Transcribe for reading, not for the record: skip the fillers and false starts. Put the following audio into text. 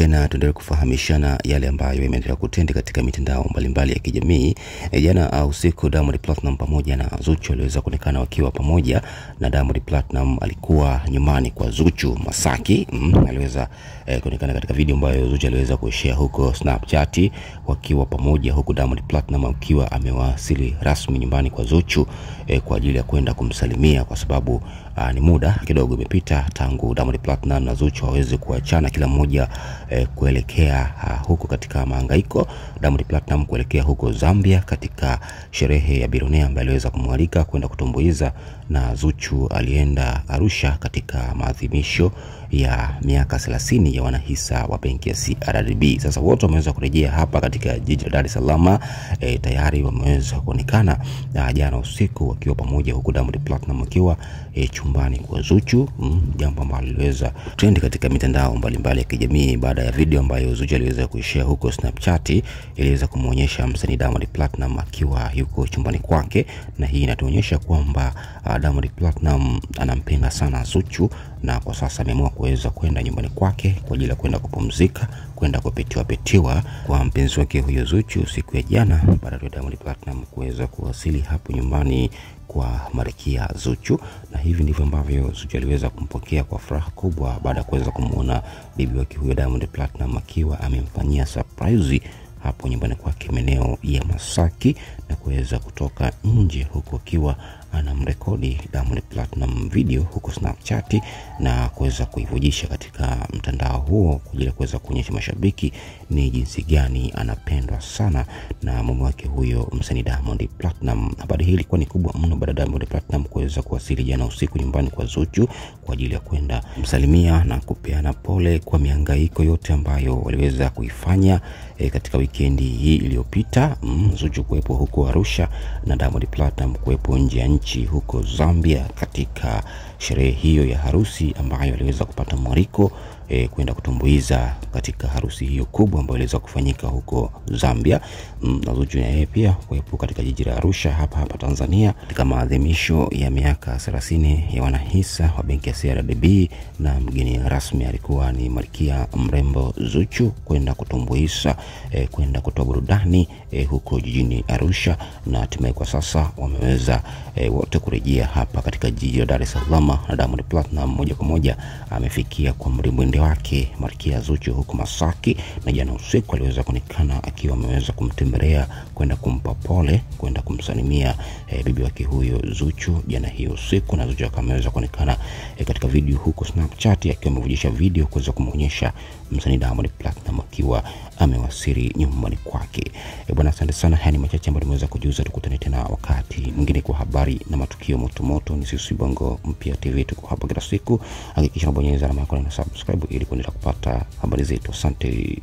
tena tuendelee kufahamishana yale ambayo yameendelea kutendi katika mitandao mbalimbali ya kijamii. Jana usiku Diamond Platinum pamoja na Zuchu waliweza kuonekana wakiwa pamoja, na Diamond Platinum alikuwa nyumbani kwa Zuchu Masaki. Aliweza kuonekana katika video ambayo Zuchu aliweza kushare huko Snapchat wakiwa pamoja, huko Diamond Platinum akiwa amewasili rasmi nyumbani kwa Zuchu kwa ajili ya kwenda kumsalimia, kwa sababu ni muda kidogo umepita tangu Diamond Platinum na Zuchu waweze kuachana, kila mmoja kuelekea huko katika mahangaiko. Diamond Platinum kuelekea huko Zambia katika sherehe ya bilionea ambaye aliweza kumwalika kwenda kutumbuiza, na Zuchu alienda Arusha katika maadhimisho ya miaka 30 ya wanahisa wa benki ya CRDB. Sasa wote wameweza kurejea hapa katika jiji la Dar es Salaam. Tayari wameweza kuonekana jana usiku wakiwa pamoja, huko Diamond Platinum akiwa chumbani kwa Zuchu, jambo ambalo liliweza trend katika mitandao mbalimbali ya kijamii baada ya video ambayo Zuchu aliweza kuishare huko Snapchat. Iliweza kumuonyesha msanii Diamond Platinum akiwa yuko chumbani kwake, na hii inatuonyesha kwamba Diamond Platinum anampenda sana Zuchu, na kwa sasa ameamua kuweza kwenda nyumbani kwake kwa ajili ya kwenda kupumzika, kwenda kupetiwa kwa mpenzi wake huyo Zuchu siku ya jana, baada ya Diamond Platinum kuweza kuwasili hapo nyumbani kwa Malkia Zuchu. Na hivi ndivyo ambavyo Zuchu aliweza kumpokea kwa furaha kubwa baada ya kuweza kumuona bibi wake huyo Diamond Platinum akiwa amemfanyia surprise hapo nyumbani kwake maeneo ya Masaki, na kuweza kutoka nje huko akiwa anamrekodi Diamond Platinum video huko Snapchat na kuweza kuivujisha katika mtandao huo kwa ajili ya kuweza kuonyesha mashabiki ni jinsi gani anapendwa sana na mume wake huyo msanii Diamond Platinum. Habari hii ilikuwa ni kubwa mno baada ya Diamond Platinum kuweza kuwasili jana usiku nyumbani kwa Zuchu kwa ajili ya kwenda kumsalimia na kupeana pole kwa mihangaiko yote ambayo waliweza kuifanya katika weekend hii iliyopita. Zuchu kuwepo huko Arusha na Diamond Platinum kuwepo nje ya nchi huko Zambia katika sherehe hiyo ya harusi ambayo aliweza kupata mwaliko kwenda kutumbuiza katika harusi hiyo kubwa ambayo iliweza kufanyika huko Zambia. Na Zuchu yeye pia kuwepo katika jiji la Arusha hapa Tanzania katika maadhimisho ya miaka 30 ya wanahisa wa benki ya CRDB, na mgeni rasmi alikuwa ni Malkia mrembo Zuchu kwenda kutumbuiza, kwenda kutoa burudani huko jijini Arusha. Na hatimaye kwa sasa wameweza wote kurejea hapa katika jiji la Dar es Salaam, na Diamond Platinum moja kwa moja amefikia kwa mrembo wake Malkia Zuchu huko Masaki, na jana usiku aliweza kuonekana akiwa ameweza kumtembelea kwenda kumpa pole, kwenda kumsalimia bibi wake huyo Zuchu jana hiyo usiku. Na Zuchu akameweza kuonekana katika video huko Snapchat akiwa amevujisha video kuweza kumuonyesha msanii Diamond Platinum akiwa amewasili nyumbani kwake. Bwana, asante sana. Haya ni machache ambayo nimeweza kujuza. Tukutane tena wakati mwingine kwa habari na matukio moto. Ni sisi Bongo Mpya TV, tuko hapa kila siku. Hakikisha unabonyeza alama ya subscribe ili kuendelea kupata habari zetu. Asante.